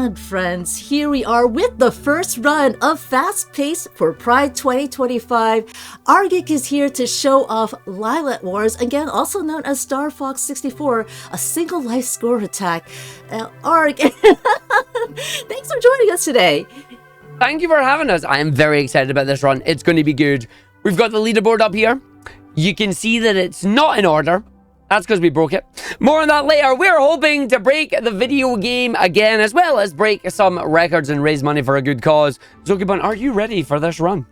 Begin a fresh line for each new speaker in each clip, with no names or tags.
And friends, here we are with the first run of Fast Pace for Pride 2025. Argick is here to show off Lilac Wars, again also known as Star Fox 64, a single life score attack. Arg, thanks for joining us today.
Thank you for having us. I am very excited about this run. It's going to be good. We've got the leaderboard up here. You can see that it's not in order. That's because we broke it. More on that later. We're hoping to break the video game again, as well as break some records and raise money for a good cause. Zokibun, are you ready for this run?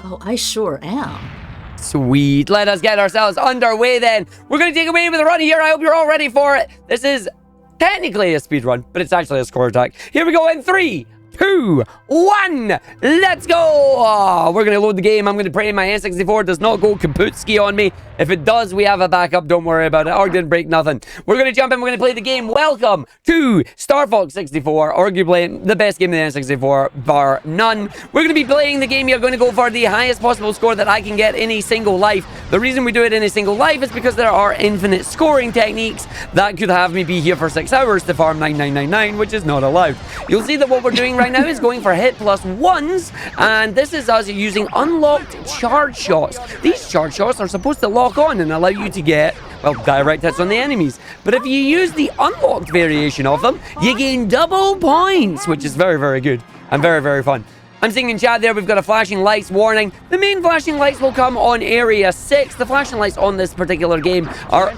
Oh, I sure am.
Sweet. Let us get ourselves underway then. We're going to take away with a run here. I hope you're all ready for it. This is technically a speed run, but it's actually a score attack. Here we go in 3, 2, 1, let's go. Oh, we're gonna load the game. I'm gonna pray my N64 does not go kaputski on me. If it does, we have a backup. Don't worry about it. Arg didn't break nothing. We're gonna jump in. We're gonna play the game. Welcome to Star Fox 64, arguably the best game in the N64 bar none. We're gonna be playing the game. You're gonna go for the highest possible score that I can get in a single life. The reason we do it in a single life is because there are infinite scoring techniques that could have me be here for 6 hours to farm 9999, which is not allowed. You'll see that what we're doing right now is going for hit plus ones, and this is us using unlocked charge shots. These charge shots are supposed to lock on and allow you to get, well, direct hits on the enemies. But if you use the unlocked variation of them, you gain double points, which is very, very good and very, very fun. I'm seeing in chat there, we've got a flashing lights warning. The main flashing lights will come on area 6. The flashing lights on this particular game are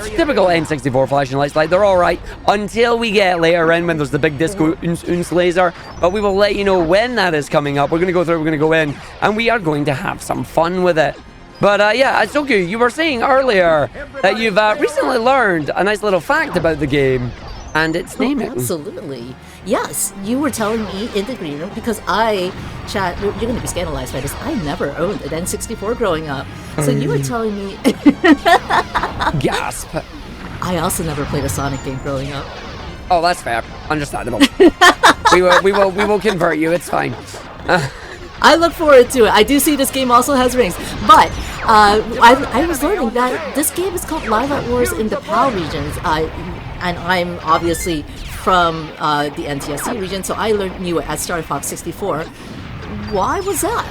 typical N64 flashing lights. Like, they're all right until we get later in when there's the big disco uns laser. But we will let you know when that is coming up. We're going to go through, we're going to go in, and we are going to have some fun with it. But yeah, Azoku, you were saying earlier that you've recently learned a nice little fact about the game and its naming.
Absolutely. Yes, you were telling me in the green room, because Chat, you're going to be scandalized by this. I never owned an N64 growing up. So you were telling me...
Gasp.
I also never played a Sonic game growing up.
Oh, that's fair. Understandable. we will convert you. It's fine.
I look forward to it. I do see this game also has rings. But I was learning that this game is called Lilac Wars in the PAL regions. And I'm obviously from the NTSC region, so I knew it as Star Fox 64. Why was that?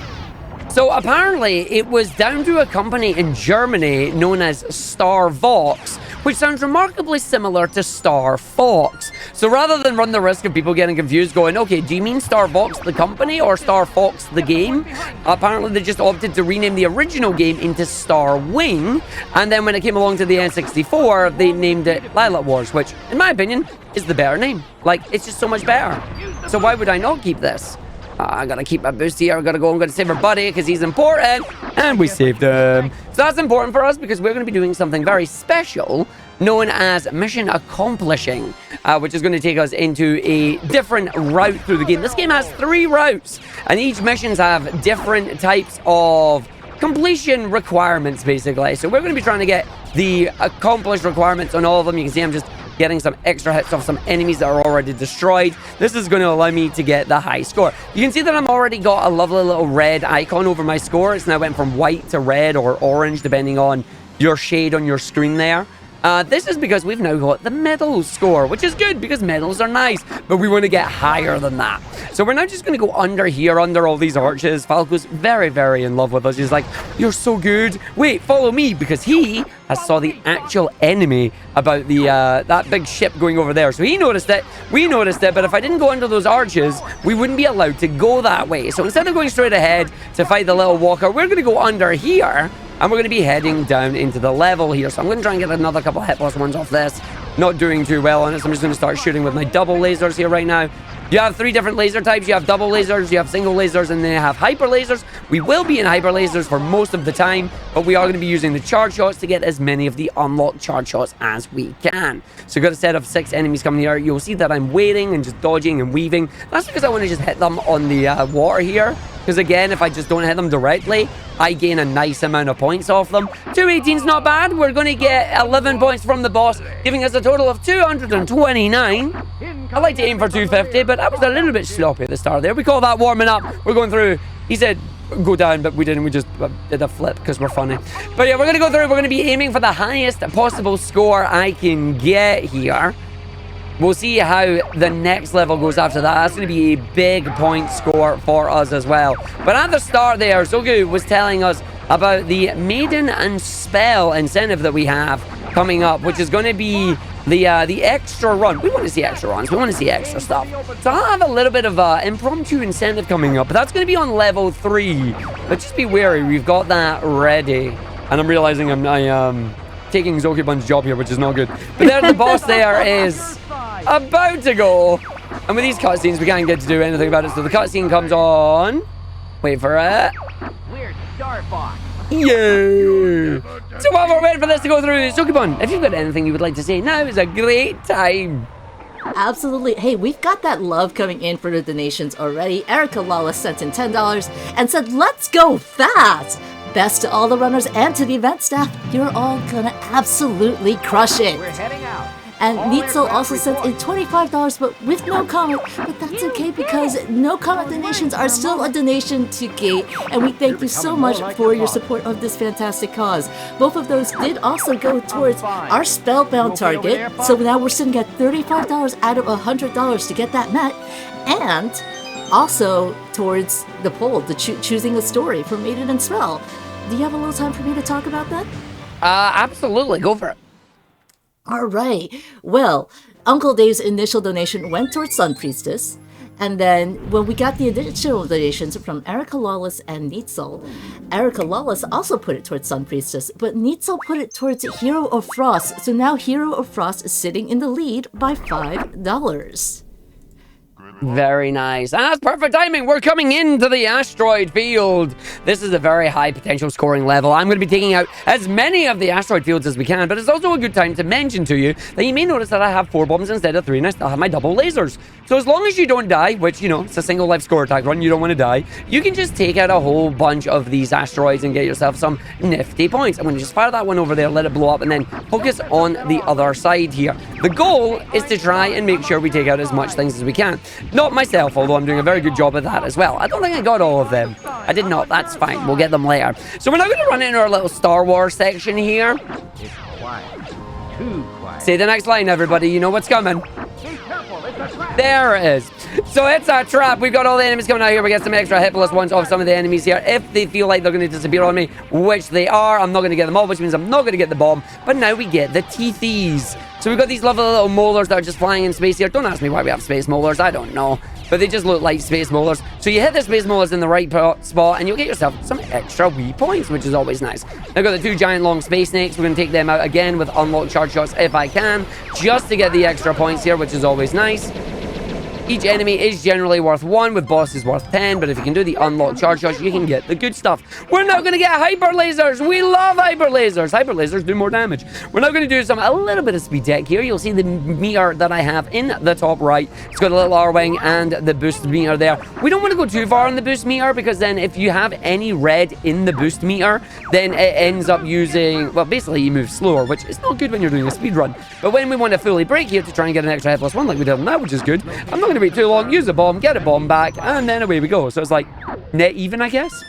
So apparently it was down to a company in Germany known as Star Vox, which sounds remarkably similar to Star Fox. So rather than run the risk of people getting confused going, okay, do you mean Star Vox the company or Star Fox the game? Apparently they just opted to rename the original game into Star Wing, and then when it came along to the N64, they named it Lilac Wars, which, in my opinion, is the better name. Like, it's just so much better. So why would I not keep this? I gotta keep my boost here. I gotta go. I'm gonna save our buddy because he's important. And we saved him. So that's important for us because we're gonna be doing something very special known as Mission Accomplishing, which is going to take us into a different route through the game. This game has 3 routes, and each missions have different types of completion requirements, basically. So we're going to be trying to get the accomplished requirements on all of them. You can see I'm just getting some extra hits off some enemies that are already destroyed. This is going to allow me to get the high score. You can see that I'm already got a lovely little red icon over my score. It's now went from white to red or orange, depending on your shade on your screen there. This is because we've now got the medal score, which is good because medals are nice, but we want to get higher than that. So we're now just going to go under here, under all these arches. Falco's very, very in love with us. He's like, you're so good. Wait, follow me, because he has saw the actual enemy about the that big ship going over there. So he noticed it, we noticed it, but if I didn't go under those arches, we wouldn't be allowed to go that way. So instead of going straight ahead to fight the little walker, we're going to go under here. And we're going to be heading down into the level here. So I'm going to try and get another couple hit plus ones off this. Not doing too well on it. So I'm just going to start shooting with my double lasers here right now. You have 3 different laser types. You have double lasers, you have single lasers, and then you have hyper lasers. We will be in hyper lasers for most of the time, but we are going to be using the charge shots to get as many of the unlocked charge shots as we can. So we've got a set of 6 enemies coming here. You'll see that I'm waiting and just dodging and weaving. That's because I want to just hit them on the water here. Because again, if I just don't hit them directly, I gain a nice amount of points off them. 218's not bad. We're going to get 11 points from the boss, giving us a total of 229. I like to aim for 250, but I was a little bit sloppy at the start there. We call that warming up. We're going through. He said go down, but we didn't. We just did a flip because we're funny. But yeah, we're going to go through. We're going to be aiming for the highest possible score I can get here. We'll see how the next level goes after that. That's going to be a big point score for us as well. But at the start there, Zogu was telling us about the Maiden and Spell incentive that we have coming up, which is going to be the extra run. We want to see extra runs. We want to see extra stuff. So I'll have a little bit of impromptu incentive coming up, but that's going to be on level 3. But just be wary, we've got that ready. And I'm realizing I'm taking Zokibun's job here, which is not good. But there, the boss there is about to go. And with these cutscenes, we can't get to do anything about it. So the cutscene comes on. Wait for it.
We're Star Fox.
Yeah. So while we're waiting for this to go through, Zokibun, if you've got anything you would like to say, now is a great time.
Absolutely. Hey, we've got that love coming in for the donations already. Erica Lawless sent in $10 and said, let's go fast. Best to all the runners and to the event staff. You're all gonna absolutely crush it.
We're heading out.
And Nitzel also sent in $25, but with no comment. But that's okay because no comment donations are still a donation to Gate. And we thank you so much for your support of this fantastic cause. Both of those did also go towards our Spellbound target. So now we're sitting at $35 out of $100 to get that met. And also towards the poll, the choosing a story for Maiden and Spell. Do you have a little time for me to talk about that?
Absolutely. Go for it.
All right. Well, Uncle Dave's initial donation went towards Sun Priestess. And then when we got the additional donations from Erica Lawless and Nitzel, Erica Lawless also put it towards Sun Priestess, but Nitzel put it towards Hero of Frost. So now Hero of Frost is sitting in the lead by $5.
Very nice. And that's perfect timing. We're coming into the asteroid field. This is a very high potential scoring level. I'm going to be taking out as many of the asteroid fields as we can, but it's also a good time to mention to you that you may notice that I have 4 bombs instead of 3, and I still have my double lasers. So as long as you don't die, which, you know, it's a single life score attack run, you don't want to die, you can just take out a whole bunch of these asteroids and get yourself some nifty points. I'm going to just fire that one over there, let it blow up, and then focus on the other side here. The goal is to try and make sure we take out as much things as we can. Not myself, although I'm doing a very good job of that as well. I don't think I got all of them. I did not. That's fine. We'll get them later. So we're now going to run into our little Star Wars section here.
It's quiet. Too quiet.
Say the next line, everybody. You know what's coming.
Be careful. It's a trap.
There it is. So it's a trap. We've got all the enemies coming out here. We get some extra hit plus ones off some of the enemies here. If they feel like they're going to disappear on me, which they are, I'm not going to get them all, which means I'm not going to get the bomb. But now we get the teethies. So we've got these lovely little molars that are just flying in space here. Don't ask me why we have space molars. I don't know. But they just look like space molars. So you hit the space molars in the right spot and you'll get yourself some extra wee points, which is always nice. Now I've got the 2 giant long space snakes. We're going to take them out again with unlocked charge shots if I can, just to get the extra points here, which is always nice. Each enemy is generally worth 1, with bosses worth 10, but if you can do the unlocked charge shots, you can get the good stuff. We're now going to get hyper lasers. We love hyper lasers. Hyper lasers do more damage. We're now going to do a little bit of speed tech here. You'll see the meter that I have in the top right. It's got a little R-wing and the boost meter there. We don't want to go too far on the boost meter, because then if you have any red in the boost meter, then it ends up using, well, basically you move slower, which is not good when you're doing a speed run. But when we want to fully brake here to try and get an extra hit plus 1 like we did now, which is good, I'm not going to be too long. Use a bomb, get a bomb back, and then away we go. So it's like net even, I guess.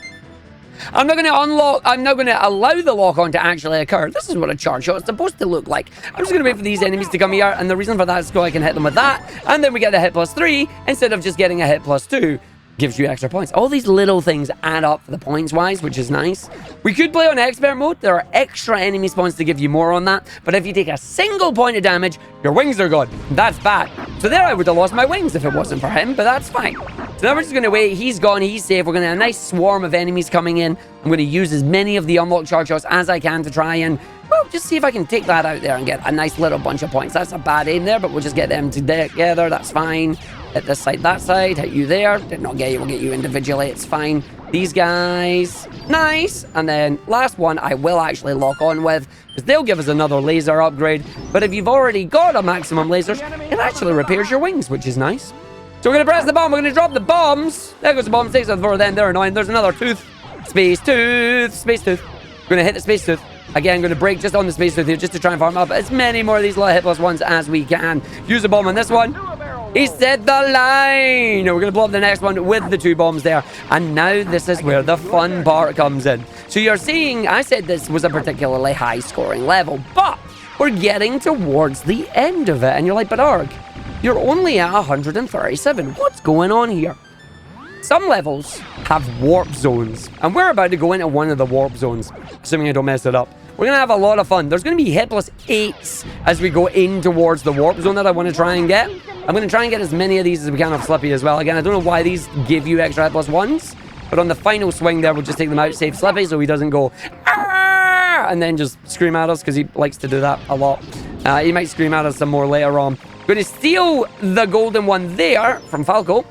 I'm not going to allow the lock-on to actually occur. This is what a charge shot is supposed to look like. I'm just going to wait for these enemies to come here, and the reason for that is so I can hit them with that, and then we get the hit plus 3 instead of just getting a hit plus 2. Gives you extra points. All these little things add up for the points wise, which is nice. We could play on expert mode. There are extra enemy spawns to give you more on that, but if you take a single point of damage, your wings are gone. That's bad. So there I would have lost my wings if it wasn't for him, but that's fine. So now we're just going to wait. He's gone, he's safe. We're going to have a nice swarm of enemies coming in. I'm going to use as many of the unlocked charge shots as I can to try and, well, just see if I can take that out there and get a nice little bunch of points. That's a bad aim there, but we'll just get them together. That's fine. Hit this side, that side. Hit you there. Did not get you. We'll get you individually. It's fine. These guys. Nice. And then last one I will actually lock on with, because they'll give us another laser upgrade. But if you've already got a maximum lasers, it actually repairs your wings, which is nice. So we're going to press the bomb. We're going to drop the bombs. There goes the bomb. Takes out for them. They're annoying. There's another tooth. Space tooth. Space tooth. We're going to hit the space tooth. Again, I'm going to break just on the space tooth here just to try and farm up as many more of these little hit plus ones as we can. Use a bomb on this one. He said the line. We're going to blow up the next one with the 2 bombs there. And now this is where the fun part comes in. So you're seeing, I said this was a particularly high scoring level, but we're getting towards the end of it. And you're like, but Arg, You're only at 137. What's going on here? Some levels have warp zones, and we're about to go into one of the warp zones, assuming I don't mess it up. We're going to have a lot of fun. There's going to be hitless 8s as we go in towards the warp zone that I want to try and get. I'm going to try and get as many of these as we can off Slippy as well. Again, I don't know why these give you extra hitless 1s, but on the final swing there, we'll just take them out, save Slippy so he doesn't go, "Arr!" and then just scream at us, because he likes to do that a lot. He might scream at us some more later on. Going to steal the golden one there from Falco.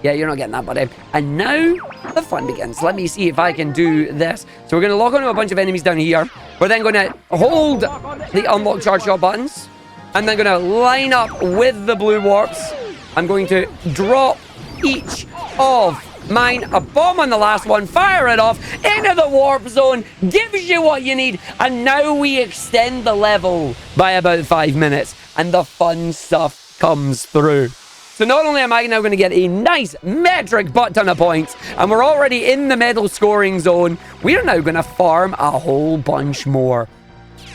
Yeah, you're not getting that, buddy. And now the fun begins. Let me see if I can do this. So we're going to lock onto a bunch of enemies down here. We're then going to hold the unlock charge shot buttons. And then going to line up with the blue warps. I'm going to drop each of mine, a bomb on the last one, fire it off into the warp zone, gives you what you need, and now we extend the level by about 5 minutes, and the fun stuff comes through. So not only am I now going to get a nice metric butt ton of points, and we're already in the medal scoring zone, we are now going to farm a whole bunch more.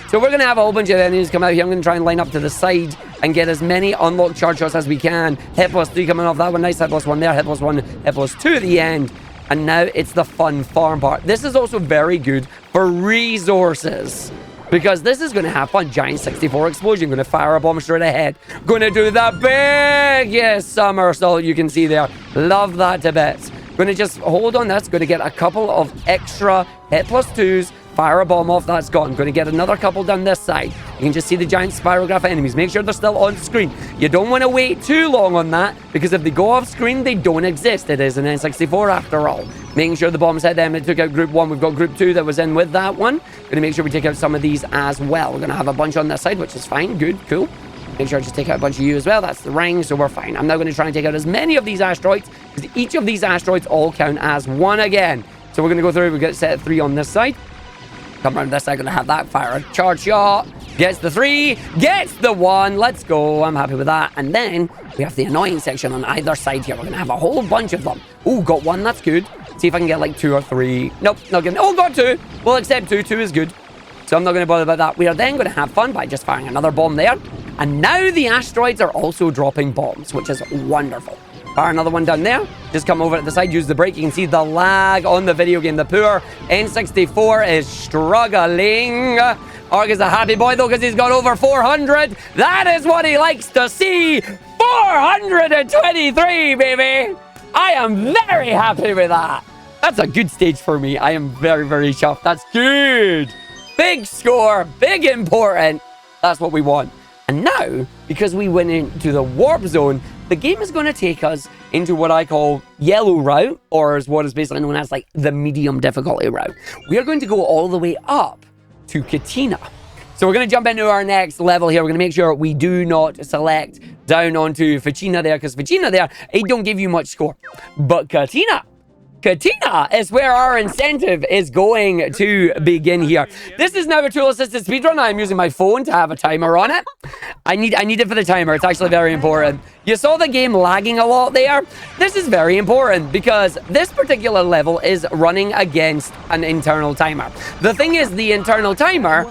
So we're going to have a whole bunch of enemies come out here. I'm going to try and line up to the side and get as many unlocked charge shots as we can. Hit plus 3 coming off that one. Nice hit plus 1 there. Hit plus 1, hit plus 2 at the end. And now it's the fun farm part. This is also very good for resources, because this is going to have fun. Giant 64 explosion. Going to fire a bomb straight ahead. Going to do the biggest somersault you can see there. Love that to bits. Going to just hold on this. Going to get a couple of extra hit plus 2s. Fire a bomb off, that's gone. Going to get another couple down this side. You can just see the giant spirograph enemies. Make sure they're still on screen. You don't want to wait too long on that, because if they go off screen, they don't exist. It is an N64 after all. Making sure the bombs hit them. It took out group 1. We've got group 2 that was in with that one. Going to make sure we take out some of these as well. We're going to have a bunch on this side, which is fine. Good, cool. Make sure I just take out a bunch of you as well. That's the ring, so we're fine. I'm now going to try and take out as many of these asteroids, because each of these asteroids all count as one again. So we're going to go through. We've got set 3 on this side. Come around this side, gonna have that. Fire a charge shot. Gets the 3. Gets the 1. Let's go. I'm happy with that. And then we have the annoying section on either side here. We're gonna have a whole bunch of them. Oh, got 1. That's good. See if I can get like 2 or 3. Nope, not getting. Oh, got 2. We'll accept 2. 2 is good. So I'm not gonna bother about that. We are then gonna have fun by just firing another bomb there. And now the asteroids are also dropping bombs, which is wonderful. Fire another one down there. Just come over to the side, use the brake. You can see the lag on the video game. The poor N64 is struggling. Arg is a happy boy though, because he's got over 400. That is what he likes to see. 423, baby. I am very happy with that. That's a good stage for me. I am very, very chuffed. That's good. Big score, big important. That's what we want. And now, because we went into the warp zone, the game is going to take us into what I call yellow route, or is what is basically known as like the medium difficulty route. We are going to go all the way up to Katina. So we're going to jump into our next level here. We're going to make sure we do not select down onto Ficina there, because Ficina there, it don't give you much score. But Katina is where our incentive is going to begin here. This is now a tool-assisted speedrun. I'm using my phone to have a timer on it. I need it for the timer. It's actually very important. You saw the game lagging a lot there. This is very important, because this particular level is running against an internal timer. The thing is, the internal timer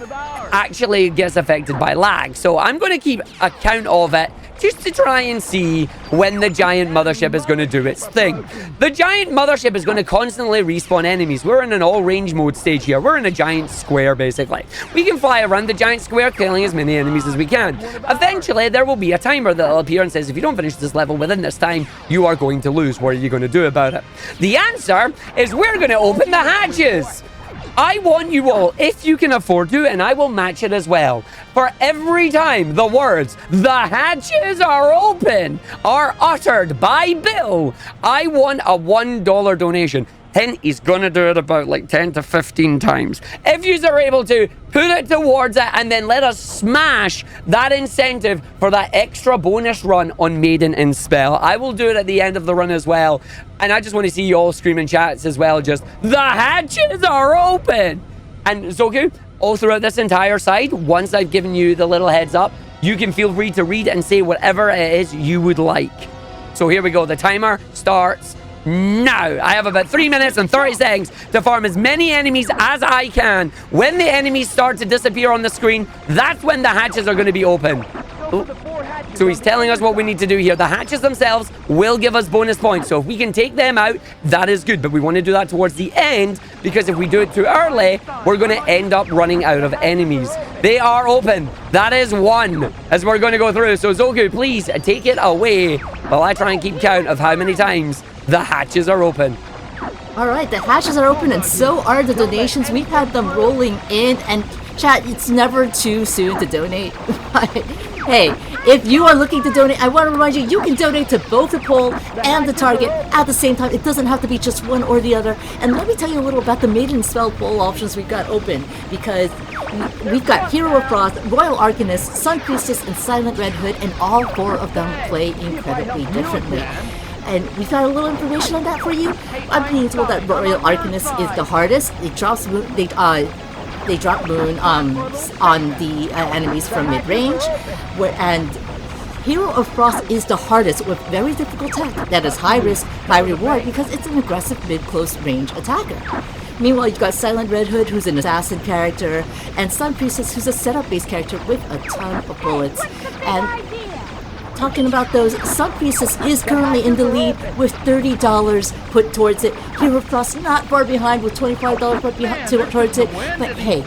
actually gets affected by lag. So I'm going to keep account of it, just to try and see when the giant mothership is going to do its thing. The giant mothership is going to constantly respawn enemies. We're in an all-range mode stage here. We're in a giant square, basically. We can fly around the giant square, killing as many enemies as we can. Eventually, there will be a timer that will appear and says, if you don't finish this level within this time, you are going to lose. What are you going to do about it? The answer is we're going to open the hatches. I want you all, if you can afford to, and I will match it as well, for every time the words, "the hatches are open," are uttered by Bill, I want a $1 donation. Hint, he's gonna do it about like 10 to 15 times. If you are able to, put it towards it, and then let us smash that incentive for that extra bonus run on Maiden in Spell. I will do it at the end of the run as well. And I just want to see you all screaming chats as well, just, "the hatches are open!" And Zoku, all throughout this entire side, once I've given you the little heads up, you can feel free to read and say whatever it is you would like. So here we go. The timer starts now. I have about 3 minutes and 30 seconds to farm as many enemies as I can. When the enemies start to disappear on the screen, that's when the hatches are going to be open. Ooh. So he's telling us what we need to do here. The hatches themselves will give us bonus points. So if we can take them out, that is good. But we want to do that towards the end, because if we do it too early, we're going to end up running out of enemies. They are open. That is one as we're going to go through. So Zoku, please take it away while I try and keep count of how many times the hatches are open.
All right, the hatches are open, and so are the donations. We've had them rolling in, and chat, it's never too soon to donate. Hey, if you are looking to donate, I want to remind you, you can donate to both the poll and the target at the same time. It doesn't have to be just one or the other. And let me tell you a little about the Maiden Spell poll options we've got open, because we've got Hero of Frost, Royal Arcanist, Sun Priestess, and Silent Red Hood, and all 4 of them play incredibly differently. And we've got a little information on that for you. I'm being told that Royal Arcanist is the hardest. It drops they drop moon on the enemies from mid-range, and Hero of Frost is the hardest with very difficult tech that is high risk, high reward, because it's an aggressive mid-close range attacker. Meanwhile, you've got Silent Red Hood, who's an assassin character, and Sun Priestess, who's a setup-based character with a ton of bullets. And talking about those, Sun Priestess is currently in the lead with $30 put towards it. Hero of Frost not far behind with $25 put towards it. But hey,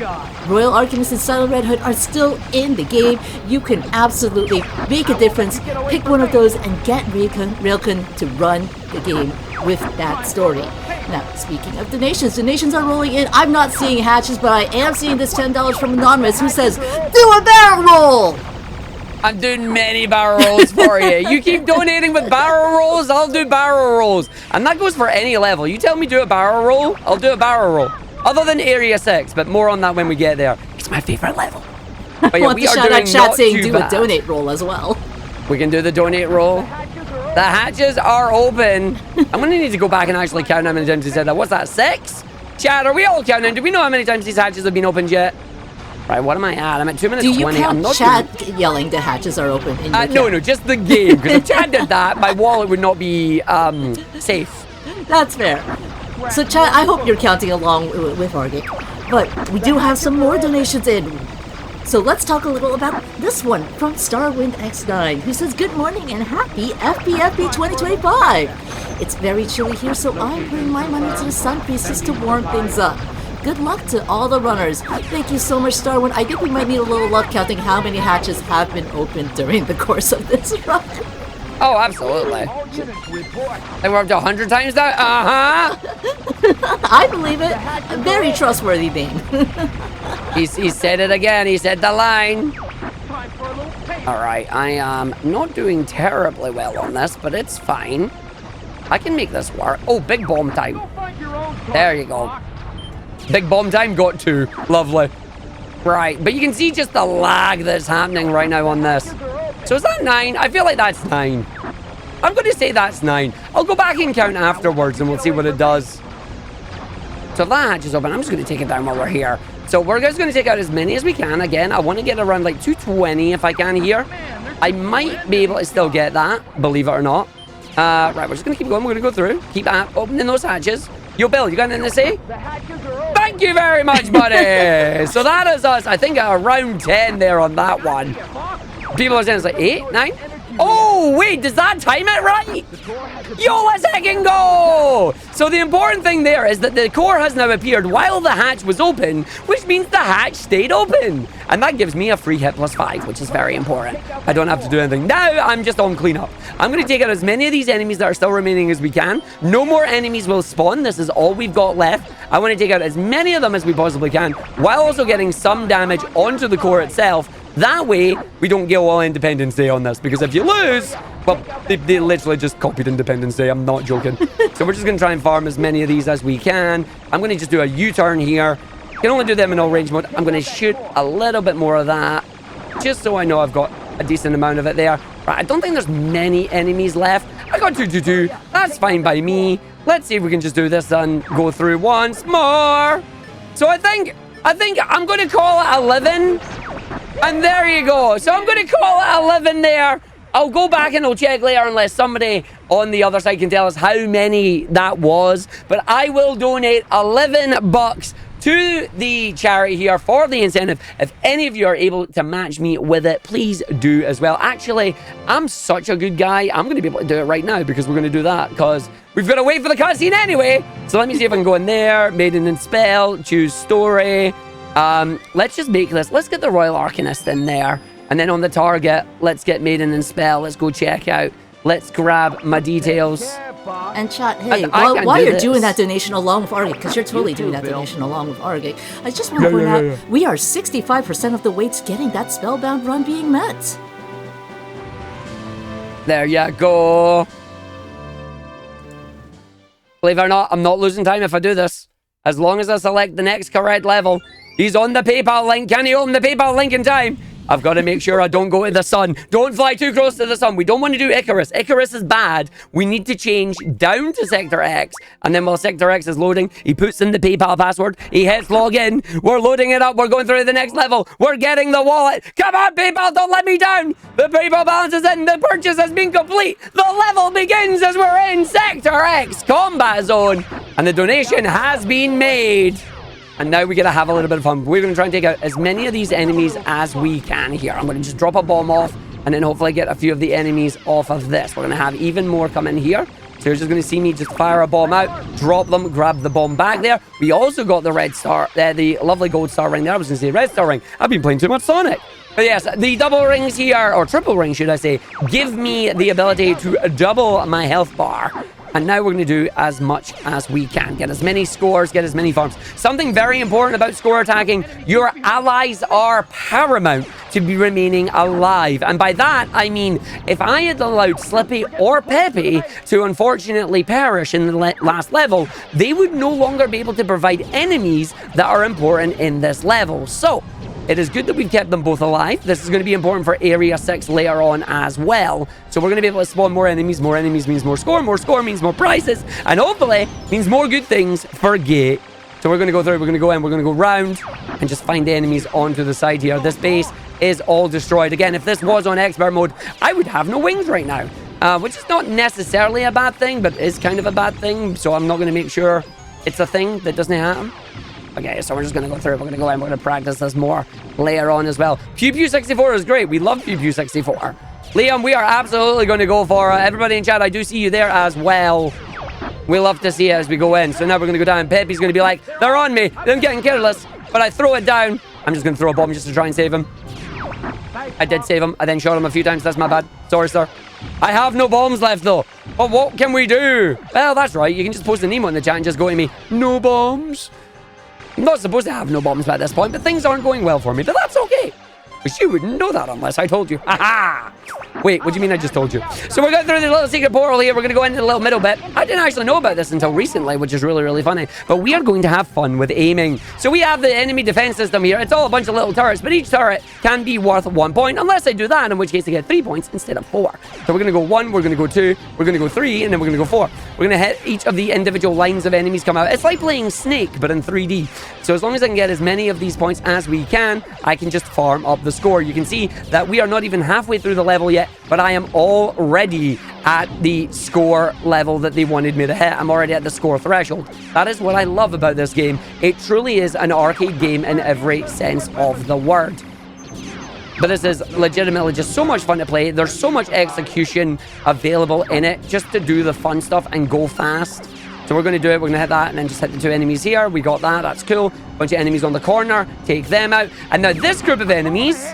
Royal Arcanist and Silent Red Hood are still in the game. You can absolutely make a difference. Pick one of those and get Railgun to run the game with that story. Now, speaking of donations are rolling in. I'm not seeing hatches, but I am seeing this $10 from Anonymous, who says, do a barrel roll!
I'm doing many barrel rolls for you. You keep donating with barrel rolls, I'll do barrel rolls. And that goes for any level. You tell me do a barrel roll, I'll do a barrel roll. Other than Area 6, but more on that when we get there. It's my favorite level. But yeah, we are doing not too
do
bad.
A donate roll as well.
We can do the donate roll. The hatches are open. I'm going to need to go back and actually count how many times he said that. What's that, 6? Chad, are we all counting? Do we know how many times these hatches have been opened yet? Right, what am I at? I'm at 2 minutes 20.
Do you count
I'm not
Chad yelling the hatches are open in your
no, just the game. Because if Chad did that, my wallet would not be safe.
That's fair. So Chad, I hope you're counting along with Argick. But we do have some more donations in. So let's talk a little about this one from Starwind X9, who says, good morning and happy FPFP2025. It's very chilly here, so I'm putting my money to the Sun Priestess to warm things up. Good luck to all the runners. Thank you so much, Starwind. I think we might need a little luck counting how many hatches have been opened during the course of this run.
Oh, absolutely. They were up to 100 times now? Uh-huh.
I believe it. A very trustworthy name.
He said it again. He said the line. All right, I am not doing terribly well on this, but it's fine. I can make this work. Oh, big bomb time. There you go. Big bomb time, got 2. Lovely. Right, but you can see just the lag that's happening right now on this. So is that 9? I feel like that's 9. I'm going to say that's 9. I'll go back and count afterwards and we'll see what it does. So if that hatch is open, I'm just going to take it down while we're here. So we're just going to take out as many as we can. Again, I want to get around like 220 if I can here. I might be able to still get that, believe it or not. Right, we're just going to keep going. We're going to go through. Keep opening those hatches. Yo, Bill, you got anything to say? Thank you very much, buddy. So that is us, I think, at around 10 there on that one. People are saying it's like 8, 9. Oh, wait, does that time it right? Yo, let's heckin' go! So the important thing there is that the core has now appeared while the hatch was open, which means the hatch stayed open. And that gives me a free hit +5, which is very important. I don't have to do anything. Now, I'm just on cleanup. I'm going to take out as many of these enemies that are still remaining as we can. No more enemies will spawn. This is all we've got left. I want to take out as many of them as we possibly can, while also getting some damage onto the core itself. That way, we don't get all Independence Day on this, because if you lose, well, they literally just copied Independence Day. I'm not joking. So we're just going to try and farm as many of these as we can. I'm going to just do a U-turn here. Can only do them in all range mode. I'm going to shoot a little bit more of that, just so I know I've got a decent amount of it there. Right, I don't think there's many enemies left. I got 222. That's fine by me. Let's see if we can just do this and go through once more. So I think I'm going to call it 11. And there you go. So I'm going to call it 11 there. I'll go back and I'll check later unless somebody on the other side can tell us how many that was. But I will donate $11 to the charity here for the incentive. If any of you are able to match me with it, please do as well. Actually, I'm such a good guy. I'm going to be able to do it right now because we're going to do that because we've got to wait for the cutscene anyway. So let me see if I can go in there. Maiden and Spell. Choose story. Let's just make this. Let's get the Royal Arcanist in there. And then on the target, let's get Maiden and Spell. Let's go check out. Let's grab my details.
And chat, hey, while you're doing that donation along with Argick, because you're totally doing that donation along with Argick, I just want to point out, we are 65% of the way to getting that spellbound run being met.
There you go. Believe it or not, I'm not losing time if I do this. As long as I select the next correct level. He's on the PayPal link. Can he open the PayPal link in time? I've got to make sure I don't go to the sun. Don't fly too close to the sun. We don't want to do Icarus. Icarus is bad. We need to change down to Sector X. And then while Sector X is loading, he puts in the PayPal password. He hits login. We're loading it up. We're going through the next level. We're getting the wallet. Come on, PayPal. Don't let me down. The PayPal balance is in. The purchase has been complete. The level begins as we're in Sector X combat zone. And the donation has been made. And now we get to have a little bit of fun. We're going to try and take out as many of these enemies as we can here. I'm going to just drop a bomb off and then hopefully get a few of the enemies off of this. We're going to have even more come in here. So you're just going to see me just fire a bomb out, drop them, grab the bomb back there. We also got the red star, the lovely gold star ring there. I was going to say red star ring. I've been playing too much Sonic. But yes, the double rings here, or triple rings should I say, give me the ability to double my health bar. And now we're going to do as much as we can. Get as many scores, get as many farms. Something very important about score attacking, your allies are paramount to be remaining alive. And by that, I mean, if I had allowed Slippy or Peppy to unfortunately perish in the last level, they would no longer be able to provide enemies that are important in this level. So, it is good that we've kept them both alive. This is going to be important for Area 6 later on as well. So we're going to be able to spawn more enemies. More enemies means more score means more prizes, and hopefully means more good things for Gate. So we're going to go through, we're going to go in, we're going to go round and just find enemies onto the side here. This base is all destroyed. Again, if this was on expert mode, I would have no wings right now, which is not necessarily a bad thing, but is kind of a bad thing. So I'm not going to make sure it's a thing that doesn't happen. Okay, so we're just going to go through. We're going to go in. We're going to practice this more later on as well. PewPew64 is great. We love PewPew64. Liam, we are absolutely going to go for everybody in chat. I do see you there as well. We love to see it as we go in. So now we're going to go down. Peppy's going to be like, they're on me. I'm getting careless. But I throw it down. I'm just going to throw a bomb just to try and save him. I did save him. I then shot him a few times. That's my bad. Sorry, sir. I have no bombs left, though. But what can we do? Well, that's right. You can just post an emo in the chat and just go to me. No bombs. I'm not supposed to have no bombs by this point, but things aren't going well for me. But that's okay. Because you wouldn't know that unless I told you. Ha-ha! Wait, what do you mean I just told you? So we're going through the little secret portal here. We're going to go into the little middle bit. I didn't actually know about this until recently, which is really, really funny. But we are going to have fun with aiming. So we have the enemy defense system here. It's all a bunch of little turrets, but each turret can be worth 1 point, unless I do that, in which case I get 3 points instead of 4. So we're going to go 1, we're going to go 2, we're going to go 3, and then we're going to go 4. We're going to hit each of the individual lines of enemies come out. It's like playing Snake, but in 3D. So as long as I can get as many of these points as we can, I can just farm up the score. You can see that we are not even halfway through the level yet, but I am already at the score level that they wanted me to hit. I'm already at the score threshold. That is what I love about this game. It truly is an arcade game in every sense of the word. But this is legitimately just so much fun to play. There's so much execution available in it just to do the fun stuff and go fast. So we're going to do it. We're going to hit that and then just hit the 2 enemies here. We got that. That's cool. Bunch of enemies on the corner. Take them out. And now this group of enemies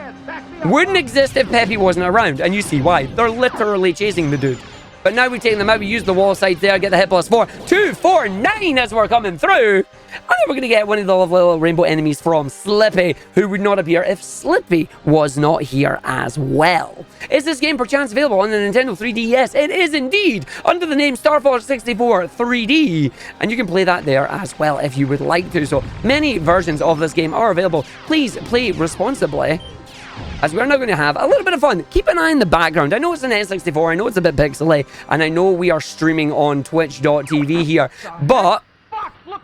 wouldn't exist if Peppy wasn't around. And you see why. They're literally chasing the dude. But now we've taken them out. We use the wall side there. Get the hit plus 4. 2, 4, 9 as we're coming through. And then we're going to get one of the lovely little rainbow enemies from Slippy, who would not appear if Slippy was not here as well. Is this game perchance available on the Nintendo 3D? Yes, it is indeed, under the name Star Fox 64 3D. And you can play that there as well if you would like to. So many versions of this game are available. Please play responsibly, as we're now going to have a little bit of fun. Keep an eye in the background. I know it's an N64, I know it's a bit pixely, and I know we are streaming on twitch.tv here, but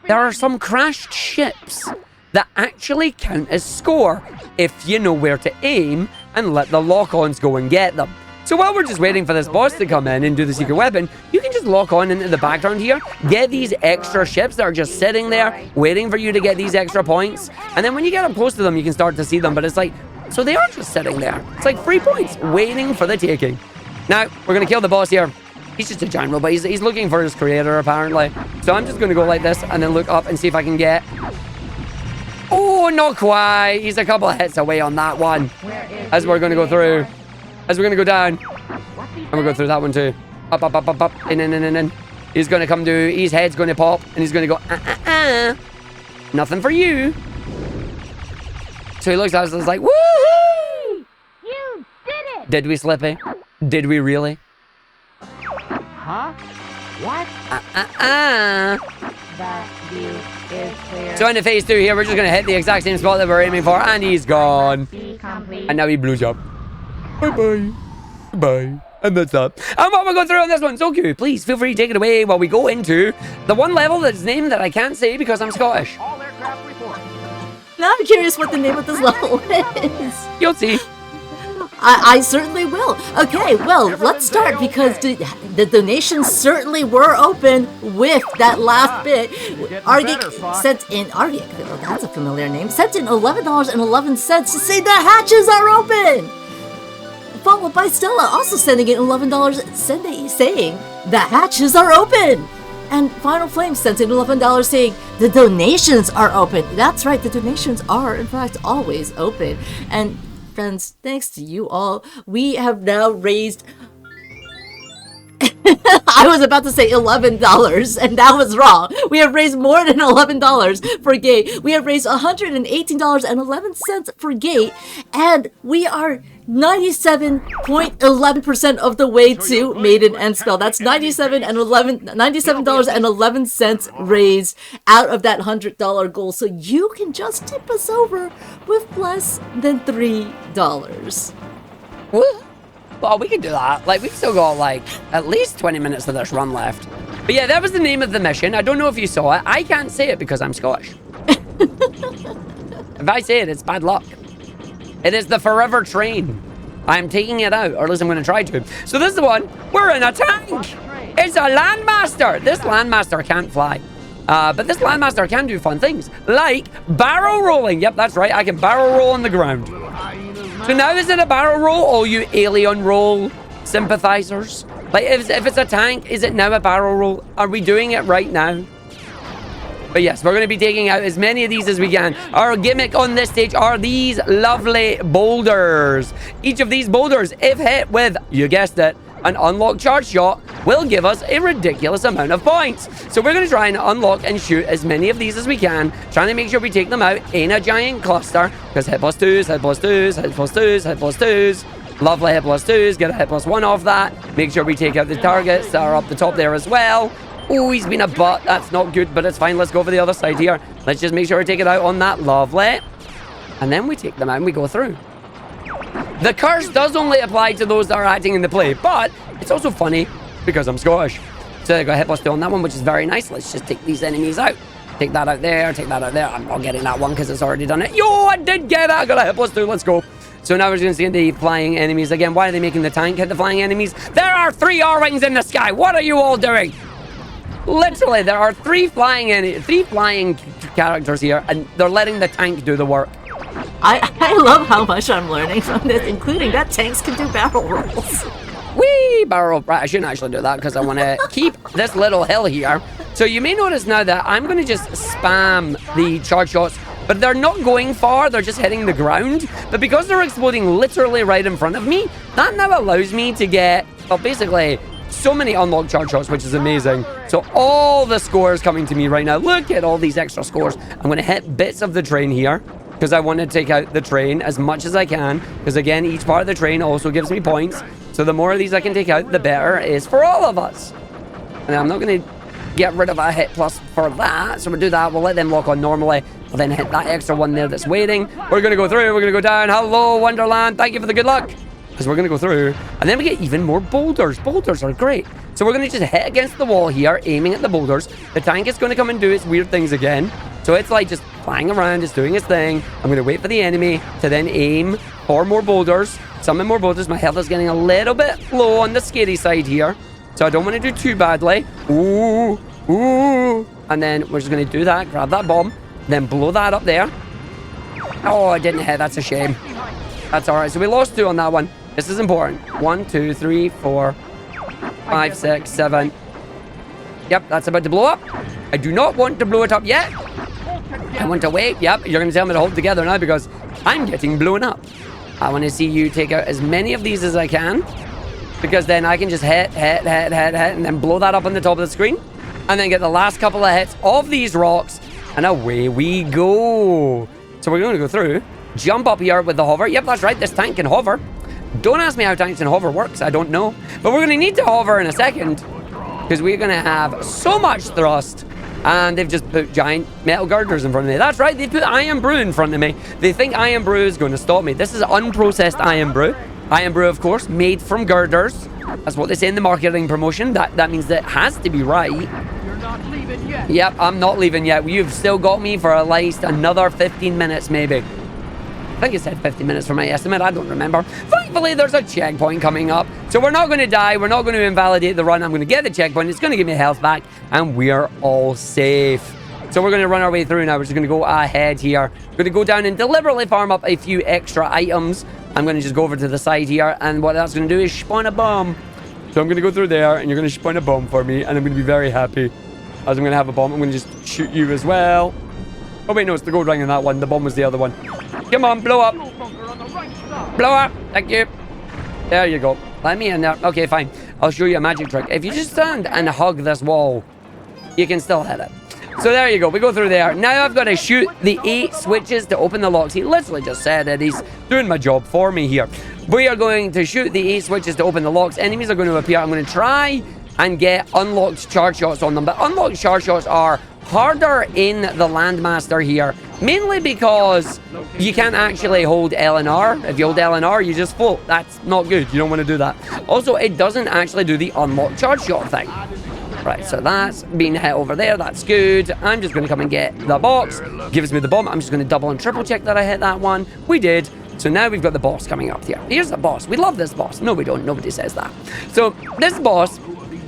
there are some crashed ships that actually count as score if you know where to aim and let the lock-ons go and get them. So while we're just waiting for this boss to come in and do the secret weapon, you can just lock on into the background here, get these extra ships that are just sitting there, waiting for you to get these extra points. And then when you get up close to them, you can start to see them. But it's like, so they are just sitting there. It's like free points, waiting for the taking. Now, we're going to kill the boss here. He's just a giant robot. He's looking for his creator, apparently. So I'm just going to go like this and then look up and see if I can get... Oh, not quite. He's a couple of hits away on that one. As we're going to go through. As we're going to go down. And we'll go through that one too. Up, up, up, up, up. In. He's going to come to... His head's going to pop. And he's going to go... Nothing for you. So he looks at us and is like, woohoo!
You did it!
Did we, Slippy? Did we really?
Huh? What?
That view is clear.
So into phase 2 here, we're just going to hit the exact same spot that we're aiming for, and he's gone.
Be complete.
And now he blew up. Bye-bye. Bye. And that's that. And what we're going through on this one, so cute. Please feel free to take it away while we go into the one level that's named that I can't say because I'm Scottish.
All aircraft report.
Now I'm curious what the name of this level is.
You'll see.
I certainly will. Okay, well, let's start because the donations certainly were open with that last bit. Argick sent in, Argick, oh, that's a familiar name, sent in $11.11 to say the hatches are open. Followed by Stella also sending in $11, saying the hatches are open. And Final Flame sent in $11 saying the donations are open. That's right, the donations are in fact always open. And friends, thanks to you all, we have now raised... I was about to say $11, and that was wrong. We have raised more than $11 for Gate. We have raised $118.11 for Gate, and we are 97.11% of the way to Maiden and Spell. That's $97.11 raised out of that $100 goal. So you can just tip us over with less than $3.
What? Well, we can do that. Like, we've still got, like, at least 20 minutes of this run left. But yeah, that was the name of the mission. I don't know if you saw it. I can't say it because I'm Scottish. If I say it, it's bad luck. It is the Forever Train. I'm taking it out, or at least I'm going to try to. So this is the one. We're in a tank. It's a Landmaster. This Landmaster can't fly. But this Landmaster can do fun things, like barrel rolling. Yep, that's right. I can barrel roll on the ground. So now is it a barrel roll, all you alien roll sympathizers? Like, if it's a tank, is it now a barrel roll? Are we doing it right now? But yes, we're going to be taking out as many of these as we can. Our gimmick on this stage are these lovely boulders. Each of these boulders, if hit with, you guessed it, an unlock charge shot, will give us a ridiculous amount of points. So we're going to try and unlock and shoot as many of these as we can, trying to make sure we take them out in a giant cluster, because hit plus twos, hit plus twos, hit plus twos, hit plus twos. Lovely hit plus twos, get a hit plus one off that. Make sure we take out the targets that are up the top there as well. Oh, he's been a butt. That's not good, but it's fine. Let's go for the other side here. Let's just make sure we take it out on that. Lovely. And then we take them out and we go through. The curse does only apply to those that are acting in the play, but it's also funny because I'm Scottish. So I got hit plus 2 on that one, which is very nice. Let's just take these enemies out. Take that out there, take that out there. I'm not getting that one because it's already done it. Yo, I did get it. I got a hit plus 2. Let's go. So now we're just going to see the flying enemies again. Why are they making the tank hit the flying enemies? There are 3 R-Wings in the sky. What are you all doing? Literally, there are 3 flying characters here, and they're letting the tank do the work.
I love how much I'm learning from this, including that tanks can do barrel rolls.
Whee! Barrel. Right, I shouldn't actually do that because I want to keep this little hill here. So you may notice now that I'm going to just spam the charge shots, but they're not going far. They're just hitting the ground. But because they're exploding literally right in front of me, that now allows me to get, well, basically, so many unlocked charge shots, which is amazing. So all the scores coming to me right now. Look at all these extra scores. I'm going to hit bits of the train here, because I want to take out the train as much as I can, because again, each part of the train also gives me points. So the more of these I can take out, the better it is for all of us. And I'm not going to get rid of a hit plus for that, so we'll do that. We'll let them lock on normally. We'll then hit that extra one there that's waiting. We're going to go through, we're going to go down. Hello, Wonderland, thank you for the good luck. Because we're going to go through, and then we get even more boulders. Boulders are great. So we're going to just hit against the wall here, aiming at the boulders. The tank is going to come and do its weird things again. So it's like just flying around, it's doing its thing. I'm going to wait for the enemy to then aim 4 more boulders. Some more boulders. My health is getting a little bit low on the scary side here. So I don't want to do too badly. Ooh. Ooh. And then we're just going to do that. Grab that bomb. Then blow that up there. Oh, I didn't hit. That's a shame. That's all right. So we lost 2 on that one. This is important. 1, 2, 3, 4, 5, 6, 7. Yep, that's about to blow up. I do not want to blow it up yet. I want to wait. Yep, you're going to tell me to hold together now because I'm getting blown up. I want to see you take out as many of these as I can because then I can just hit, and then blow that up on the top of the screen and then get the last couple of hits of these rocks and away we go. So we're going to go through, jump up here with the hover. Yep, that's right. This tank can hover. Don't ask me how tanks and hover works. I don't know. But we're going to need to hover in a second because we're going to have so much thrust. And they've just put giant metal girders in front of me. That's right, they put Iron Brew in front of me. They think Iron Brew is going to stop me. This is unprocessed Iron Brew. Iron Brew, of course, made from girders. That's what they say in the marketing promotion. That means that it has to be right.
You're not leaving yet.
Yep, I'm not leaving yet. You've still got me for at least another 15 minutes, maybe. I think it said 50 minutes for my estimate. I don't remember. Thankfully, there's a checkpoint coming up. So we're not going to die. We're not going to invalidate the run. I'm going to get the checkpoint. It's going to give me health back. And we're all safe. So we're going to run our way through now. We're just going to go ahead here. We're going to go down and deliberately farm up a few extra items. I'm going to just go over to the side here. And what that's going to do is spawn a bomb. So I'm going to go through there. And you're going to spawn a bomb for me. And I'm going to be very happy. As I'm going to have a bomb. I'm going to just shoot you as well. Oh, wait, no. It's the gold ring in that one. The bomb was the other one. Come on, blow up. Blow up. Thank you. There you go. Let me in there. Okay, fine. I'll show you a magic trick. If you just stand and hug this wall, you can still hit it. So there you go. We go through there. Now I've got to shoot the 8 switches to open the locks. He literally just said it. He's doing my job for me here. We are going to shoot the 8 switches to open the locks. Enemies are going to appear. I'm going to try and get unlocked charge shots on them. But unlocked charge shots are harder in the Landmaster here. Mainly because you can't actually hold L and R. If you hold L and R, you just float. That's not good. You don't want to do that. Also, it doesn't actually do the unlock charge shot thing. Right, so that's being hit over there. That's good. I'm just going to come and get the box. Gives me the bomb. I'm just going to double and triple check that I hit that one. We did. So now we've got the boss coming up here. Here's the boss. We love this boss. No, we don't. Nobody says that. So this boss,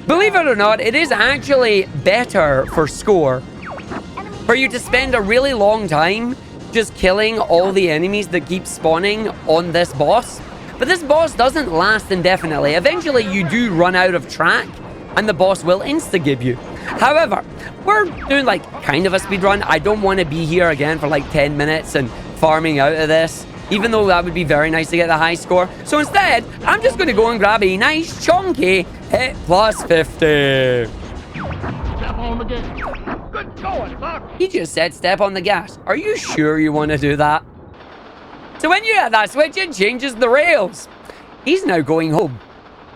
believe it or not, it is actually better for score. For you to spend a really long time just killing all the enemies that keep spawning on this boss. But this boss doesn't last indefinitely. Eventually, you do run out of track, and the boss will insta-give you. However, we're doing like kind of a speed run. I don't want to be here again for like 10 minutes and farming out of this, even though that would be very nice to get the high score. So instead, I'm just going to go and grab a nice chunky hit plus 50.
Step on the gas. Good going, Buck.
He just said step on the gas. Are you sure you want to do that? So when you hit that switch, it changes the rails. He's now going home.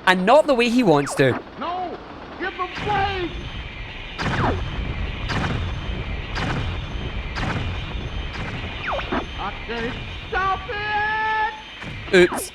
And not the way he wants to.
No, give him way. I can't stop it.
Oops.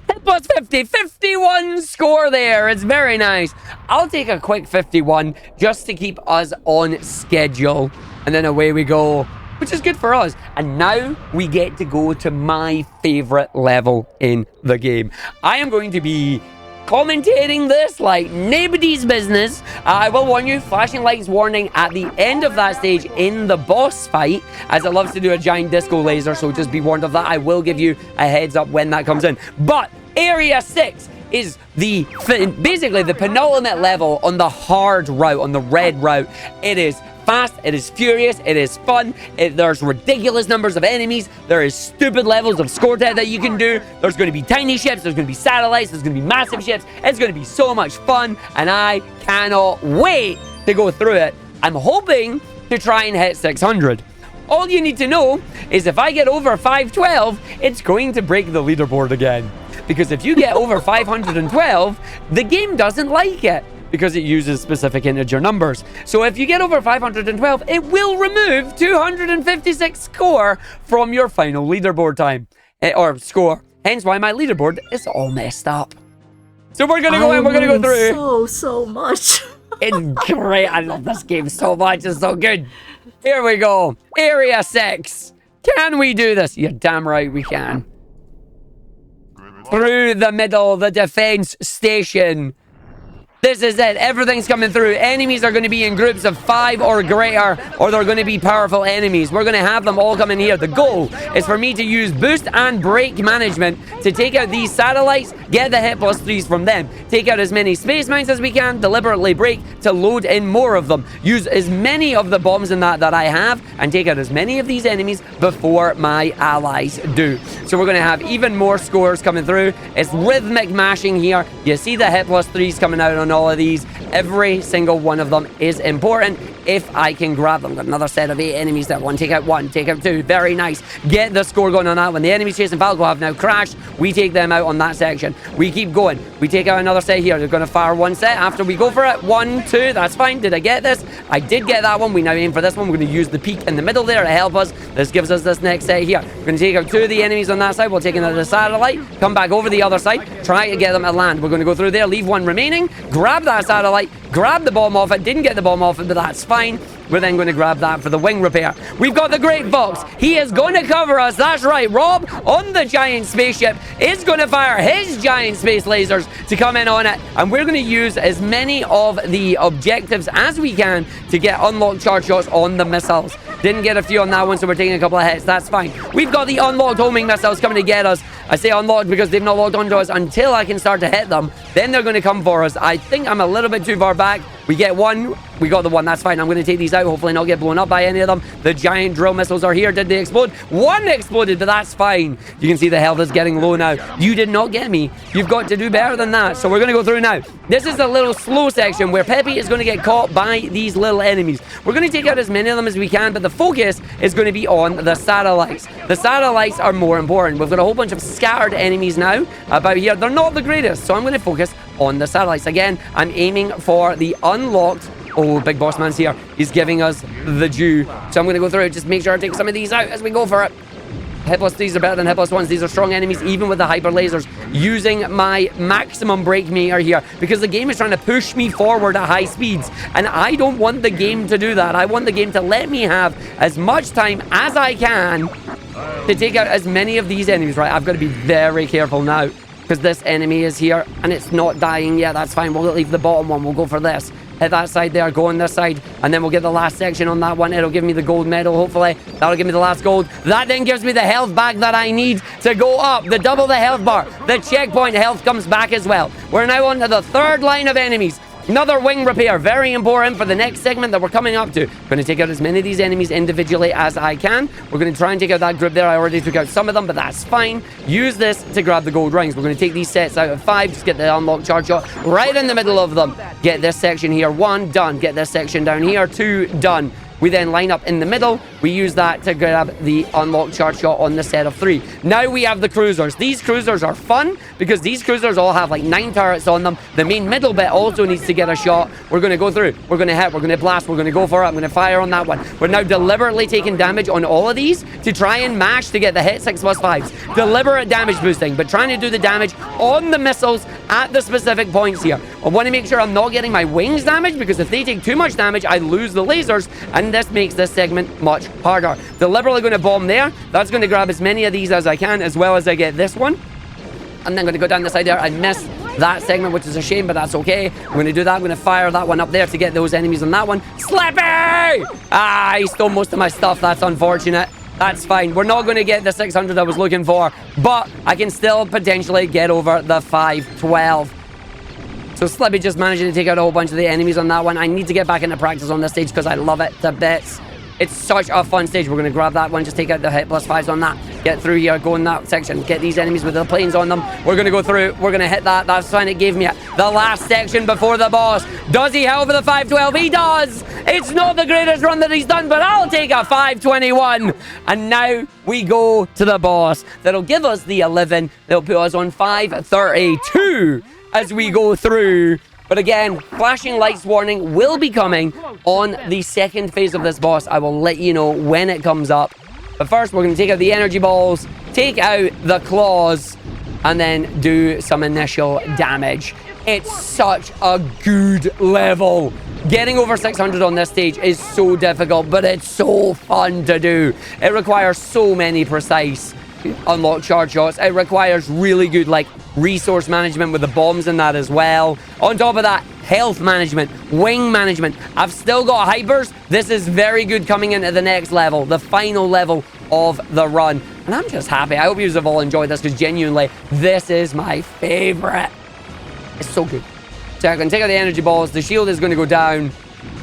Hit plus 50. 51 score there. It's very nice. I'll take a quick 51 just to keep us on schedule. And then away we go, which is good for us. And now we get to go to my favorite level in the game. I am going to be commentating this like nobody's business. I will warn you, flashing lights warning at the end of that stage in the boss fight, as it loves to do a giant disco laser, so just be warned of that. I will give you a heads up when that comes in. But Area 6 is basically the penultimate level on the hard route, on the red route. It is fast, it is furious, it is fun, there's ridiculous numbers of enemies, there is stupid levels of score that you can do, there's going to be tiny ships, there's going to be satellites, there's going to be massive ships, it's going to be so much fun, and I cannot wait to go through it. I'm hoping to try and hit 600. All you need to know is if I get over 512, it's going to break the leaderboard again. Because if you get over 512, the game doesn't like it, because it uses specific integer numbers. So if you get over 512, it will remove 256 score from your final leaderboard time, or score. Hence why my leaderboard is all messed up. So we're going to go in, we're going to go through.
So much.
It's great. I love this game so much. It's so good. Here we go. Area 6. Can we do this? You're damn right we can. through the middle, the defense station. This is it. Everything's coming through. Enemies are going to be in groups of 5 or greater, or they're going to be powerful enemies. We're going to have them all come in here. The goal is for me to use boost and brake management to take out these satellites, get the hit plus 3s from them, take out as many space mines as we can, deliberately brake to load in more of them, use as many of the bombs in that I have, and take out as many of these enemies before my allies do. So we're going to have even more scores coming through. It's rhythmic mashing here. You see the hit plus 3s coming out on all of these. Every single one of them is important if I can grab them. Got another set of 8 enemies there. Take out 2. Very nice. Get the score going on that one. The enemies chasing Falco have now crashed. We take them out on that section. We keep going. We take out another set here. They're going to fire one set after we go for it. 1, 2. That's fine. Did I get this? I did get that one. We now aim for this one. We're going to use the peak in the middle there to help us. This gives us this next set here. We're going to take out 2 of the enemies on that side. We'll take another satellite. Come back over the other side. Try to get them at land. We're going to go through there. Leave 1 remaining. Grab that satellite. Grab the bomb off it. Didn't get the bomb off it, but that's fine. We're then going to grab that for the wing repair. We've got the Great Fox. He is going to cover us. That's right. Rob, on the giant spaceship, is going to fire his giant space lasers to come in on it. And we're going to use as many of the objectives as we can to get unlocked charge shots on the missiles. Didn't get a few on that one, so we're taking a couple of hits. That's fine. We've got the unlocked homing missiles coming to get us. I say unlocked because they've not locked onto us until I can start to hit them. Then they're going to come for us. I think I'm a little bit too far back. We get one. We got the one. That's fine. I'm going to take these out. Hopefully not get blown up by any of them. The giant drill missiles are here. Did they explode? One exploded, but that's fine. You can see the health is getting low now. You did not get me. You've got to do better than that. So we're going to go through now. This is a little slow section where Peppy is going to get caught by these little enemies. We're going to take out as many of them as we can, but the focus is going to be on the satellites. The satellites are more important. We've got a whole bunch of scattered enemies now about here. They're not the greatest, so I'm going to focus on the satellites. Again, I'm aiming for the unlocked. Oh, Big Boss Man's here. He's giving us the due. So I'm going to go through it. Just make sure I take some of these out as we go for it. Hit plus 3s are better than hit plus 1s. These are strong enemies, even with the hyper lasers. Using my maximum brake meter here, because the game is trying to push me forward at high speeds. And I don't want the game to do that. I want the game to let me have as much time as I can to take out as many of these enemies. Right, I've got to be very careful now, because this enemy is here and it's not dying yet. That's fine. We'll leave the bottom one. We'll go for this. Hit that side there, go on this side, and then we'll get the last section on that one. It'll give me the gold medal, hopefully. That'll give me the last gold. That then gives me the health back that I need to go up. The double the health bar. The checkpoint health comes back as well. We're now on to the third line of enemies. Another wing repair, very important for the next segment that we're coming up to. Going to take out as many of these enemies individually as I can. We're going to try and take out that group there. I already took out some of them, but that's fine. Use this to grab the gold rings. We're going to take these sets out of 5. Just get the unlocked charge shot right in the middle of them. Get this section here. 1, done. Get this section down here. 2, done. We then line up in the middle. We use that to grab the unlocked charge shot on the set of 3. Now we have the cruisers. These cruisers are fun because these cruisers all have like 9 turrets on them. The main middle bit also needs to get a shot. We're going to go through. We're going to hit. We're going to blast. We're going to go for it. I'm going to fire on that one. We're now deliberately taking damage on all of these to try and mash to get the hit 6+5s. Deliberate damage boosting, but trying to do the damage on the missiles at the specific points here. I want to make sure I'm not getting my wings damaged, because if they take too much damage, I lose the lasers, and this makes this segment much harder. Deliberately going to bomb there. That's going to grab as many of these as I can, as well as I get this one. I'm then going to go down the side there. I missed that segment, which is a shame, but that's okay. I'm going to do that. I'm going to fire that one up there to get those enemies on that one. Slippy! Ah, he stole most of my stuff. That's unfortunate. That's fine. We're not going to get the 600 I was looking for, but I can still potentially get over the 512. So Slippy just managing to take out a whole bunch of the enemies on that one. I need to get back into practice on this stage because I love it to bits. It's such a fun stage. We're going to grab that one, just take out the hit plus 5s on that. Get through here, go in that section, get these enemies with the planes on them. We're going to go through, we're going to hit that. That's fine. It gave me the last section before the boss. Does he help for the 512? He does! It's not the greatest run that he's done, but I'll take a 521. And now we go to the boss. That'll give us the 11. That'll put us on 532 as we go through. But again, flashing lights warning will be coming on the second phase of this boss. I will let you know when it comes up. But first, we're going to take out the energy balls, take out the claws, and then do some initial damage. It's such a good level. Getting over 600 on this stage is so difficult, but it's so fun to do. It requires so many precise unlock charge shots. It requires really good, like, resource management with the bombs and that as well. On top of that, health management, wing management. I've still got hypers. This is very good coming into the next level, the final level of the run. And I'm just happy. I hope you have all enjoyed this, because genuinely, this is my favorite. It's so good. So I can take out the energy balls. The shield is going to go down.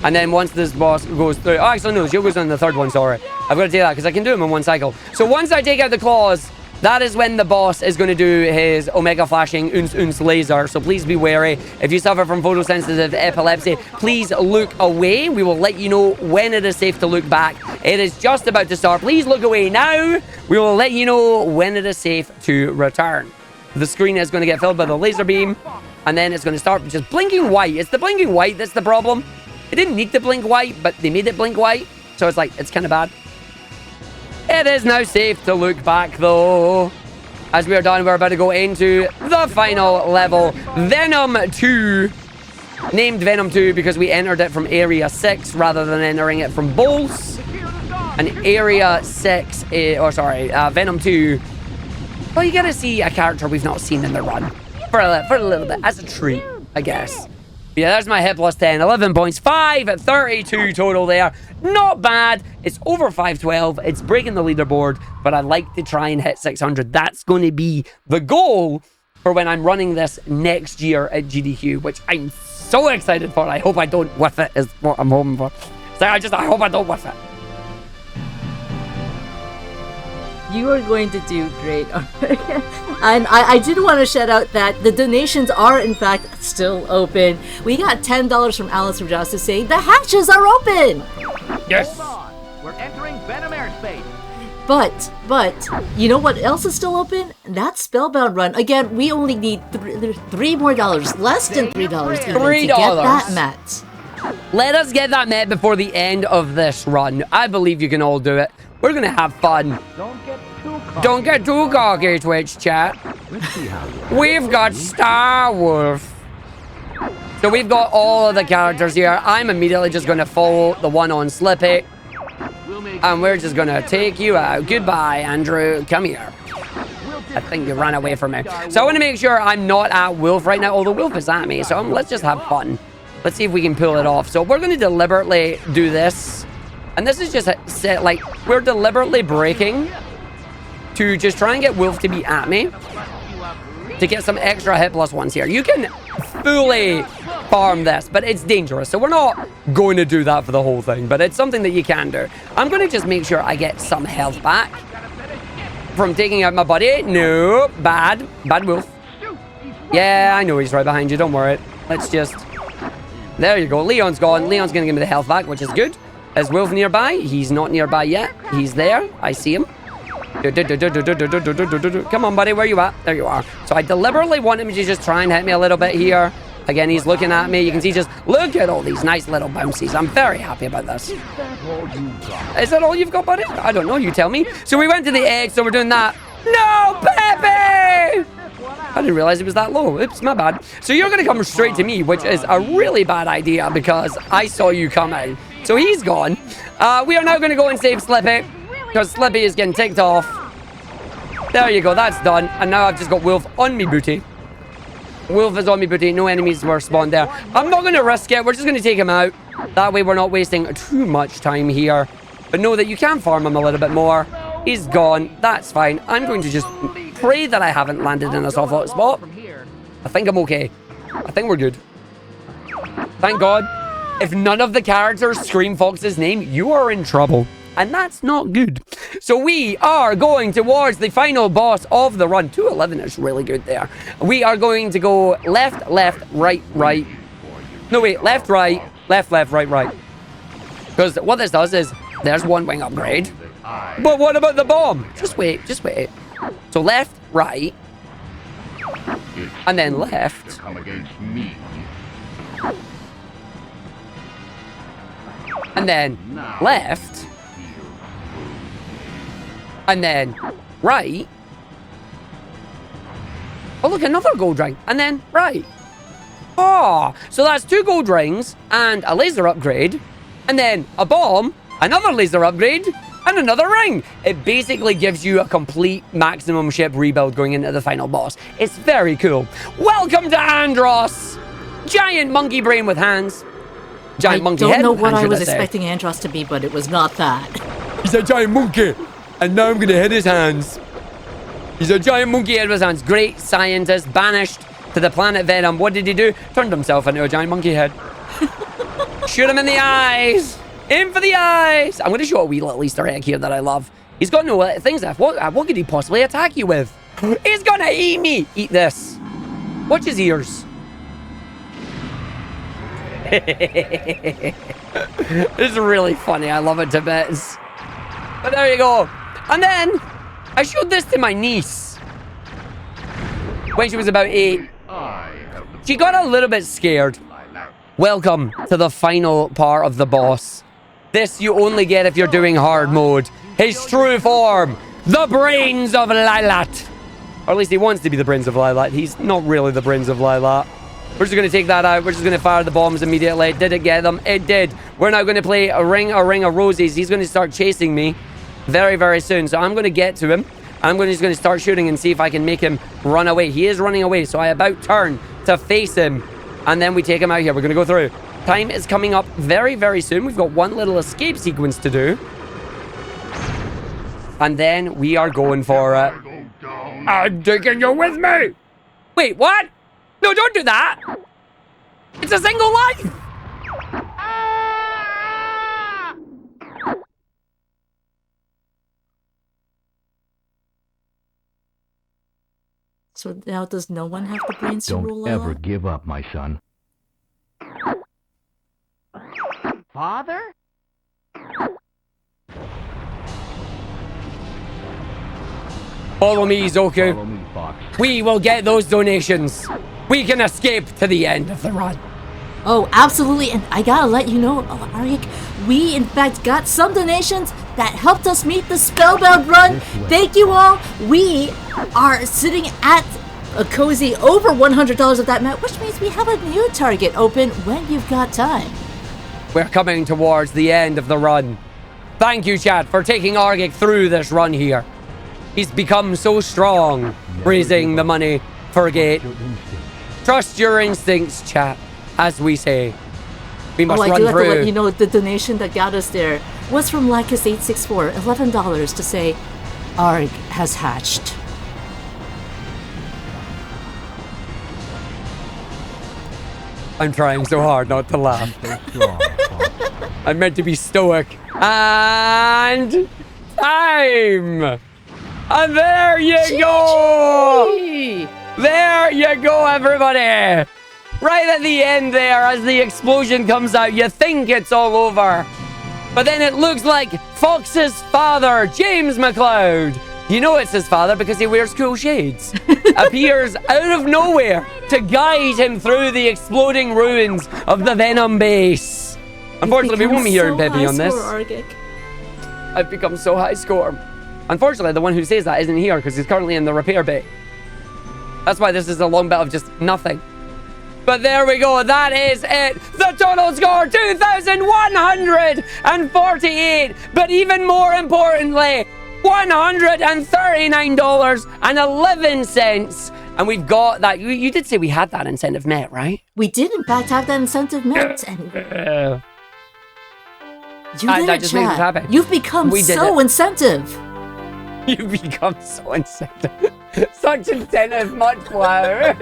And then once this boss goes through... Oh, actually, no. The shield goes on the third one, sorry. I've got to take that, because I can do them in one cycle. So once I take out the claws, that is when the boss is going to do his Omega Flashing Uns laser. So please be wary. If you suffer from photosensitive epilepsy, please look away. We will let you know when it is safe to look back. It is just about to start. Please look away now. We will let you know when it is safe to return. The screen is going to get filled by the laser beam. And then it's going to start just blinking white. It's the blinking white that's the problem. It didn't need to blink white, but they made it blink white. So it's like, it's kind of bad. It is now safe to look back, though. As we are done, we're about to go into the final level. Venom 2. Named Venom 2 because we entered it from Area 6 rather than entering it from Bolts. And Area 6, Venom 2. Well, you gotta see a character we've not seen in the run. For a little bit. As a treat, I guess. Yeah, there's my hit plus 10. 11 points. 532 total there. Not bad. It's over 512. It's breaking the leaderboard, but I'd like to try and hit 600. That's going to be the goal for when I'm running this next year at GDQ, which I'm so excited for. I hope I don't whiff it, is what I'm hoping for. So I hope I don't whiff it.
You are going to do great. And I did want to shout out that the donations are, in fact, still open. We got $10 from Alice Rajas to say the hatches are open.
Yes.
Hold on. We're entering Venom airspace.
But, you know what else is still open? That Spellbound run. Again, we only need $3 more, less than $3 even to get that met.
Let us get that met before the end of this run. I believe you can all do it. We're going to have fun. Don't get too cocky, Twitch chat. We've got Star Wolf. So we've got all of the characters here. I'm immediately just going to follow the one on Slippy. And we're just going to take you out. Goodbye, Andrew. Come here. I think you ran away from me. So I want to make sure I'm not at Wolf right now, although Wolf is at me. So let's just have fun. Let's see if we can pull it off. So we're going to deliberately do this. And this is just set, like, we're deliberately breaking to just try and get Wolf to be at me to get some extra hit plus ones here. You can fully farm this, but it's dangerous. So we're not going to do that for the whole thing, but it's something that you can do. I'm going to just make sure I get some health back from taking out my buddy. No, bad Wolf. Yeah, I know he's right behind you. Don't worry. Let's just... There you go. Leon's gone. Leon's going to give me the health back, which is good. Is Wolf nearby? He's not nearby yet. He's there. I see him. Come on, buddy. Where you at? There you are. So I deliberately want him to just try and hit me a little bit here. Again, he's looking at me. You can see just look at all these nice little bouncies. I'm very happy about this. Is that all you've got, buddy? I don't know. You tell me. So we went to the egg, so we're doing that. No, Pepe! I didn't realize it was that low. Oops, my bad. So you're going to come straight to me, which is a really bad idea because I saw you coming. So he's gone. We are now going to go and save Slippy because Slippy is getting ticked off. There you go. That's done. And now I've just got Wolf on me booty. Wolf is on me booty. No enemies were spawned there. I'm not going to risk it. We're just going to take him out. That way we're not wasting too much time here. But know that you can farm him a little bit more. He's gone. That's fine. I'm going to just pray that I haven't landed in a soft lock spot. I think I'm okay. I think we're good. Thank God. If none of the characters scream Fox's name, you are in trouble. And that's not good. So we are going towards the final boss of the run. 211 is really good there. We are going to go left, left, right, right. No, wait. Left, right. Left, left, right, right. Because what this does is there's one wing upgrade. But what about the bomb? Just wait. Just wait. So left, right. And then left. And then left. And then right. Oh, look, another gold ring. And then right. Oh, so that's 2 gold rings and a laser upgrade. And then a bomb, another laser upgrade, and And another ring. It basically gives you a complete maximum ship rebuild going into the final boss. It's very cool. Welcome to Andros. Giant monkey brain with hands. Giant monkey head.
I don't know
with
what
hands,
I
should
was
say.
expecting Andros to be, but it was not that.
He's a giant monkey. And now I'm going to hit his hands. He's a giant monkey head with hands. Great scientist. Banished to the planet Venom. What did he do? Turned himself into a giant monkey head. Shoot him in the eyes. Aim for the eyes. I'm going to show a wee little Easter egg here that I love. He's got no things left. What could he possibly attack you with? He's going to eat me. Eat this. Watch his ears. This is really funny. I love it to bits. But there you go. And then I showed this to my niece when she was about 8. She got a little bit scared. Welcome to the final part of the boss. This you only get if you're doing hard mode. His true form, the brains of Lilat. Or at least he wants to be the brains of Lilat. He's not really the brains of Lilat. We're just going to take that out. We're just going to fire the bombs immediately. Did it get them? It did. We're now going to play a ring of roses. He's going to start chasing me very, very soon. So I'm going to get to him. I'm just going to start shooting and see if I can make him run away. He is running away. So I about turn to face him. And then we take him out here. We're going to go through. Time is coming up very, very soon. We've got one little escape sequence to do. And then we are going for it. I'm taking you with me. Wait, what? No, don't do that. It's a single life.
So now does no one have the brains to rule
Don't ever
Lila?
give up, my son.
Father?
Follow me, Zoku.
Follow me, Fox.
We will get those donations. We can escape to the end of the run.
Oh, absolutely. And I gotta let you know, Argick, we in fact got some donations that helped us meet the Spellbound run. Thank you all. We are sitting at a cozy over $100 of that amount, which means we have a new target open when you've got time.
We're coming towards the end of the run. Thank you, chat, for taking Argick through this run here. He's become so strong, raising the money for Gate. Trust your instincts, chat, as we say. We must
I
run
do have
through.
to let you know the donation that got us there was from Lycus864, $11 to say, Arg has hatched.
I'm trying so hard not to laugh. I'm meant to be stoic. And time! And there you go! There you go, everybody! Right at the end there, as the explosion comes out, you think it's all over. But then it looks like Fox's father, James McLeod, you know it's his father because he wears cool shades, appears out of nowhere to guide him through the exploding ruins of the Venom base. Unfortunately, we won't be hearing Peppy on this. I've become so high score. Unfortunately, the one who says that isn't here because he's currently in the repair bay. That's why this is a long bit of just nothing. But there we go. That is it. The total score, 2,148. But even more importantly, $139.11. And we've got that. You did say we had that incentive met, right?
We did, in fact, have that incentive met. And you did it,
just made it happen.
Chad. You've become
We did
so
it.
incentive.
You've become so incentive. Such incentive, much flower.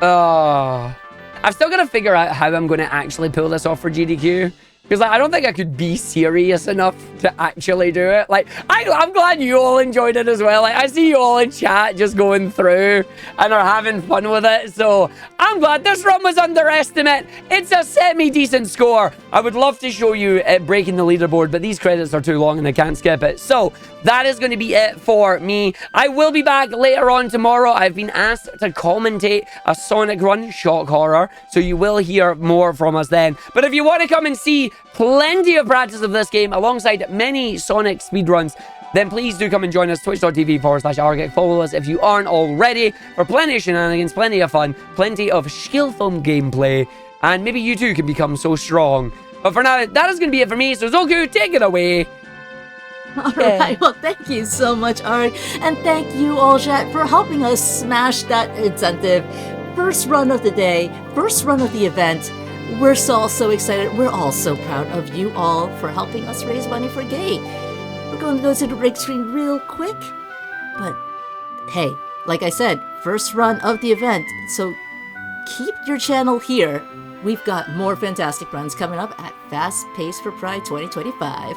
Oh, I've still got to figure out how I'm going to actually pull this off for GDQ. Because I don't think I could be serious enough to actually do it. Like, I'm glad you all enjoyed it as well. Like, I see you all in chat just going through and are having fun with it. So I'm glad this run was underestimate. It's a semi-decent score. I would love to show you it breaking the leaderboard, but these credits are too long and I can't skip it. So that is going to be it for me. I will be back later on tomorrow. I've been asked to commentate a Sonic run, shock horror. So you will hear more from us then. But if you want to come and see plenty of practice of this game alongside many Sonic speedruns, then please do come and join us, twitch.tv/Argick. Follow us if you aren't already for plenty of shenanigans, plenty of fun, plenty of skillful gameplay, and maybe you too can become so strong But for now, that is going to be it for me. So Zoku, take it away.
All right. Well, thank you so much, Arg. And thank you all, chat, for helping us smash that incentive. First run of the day, first run of the event. We're so excited. We're all so proud of you all for helping us raise money for Gate. We're going to go to the break screen real quick. But hey, like I said, first run of the event. So keep your channel here. We've got more fantastic runs coming up at Fast Pace for Pride 2025.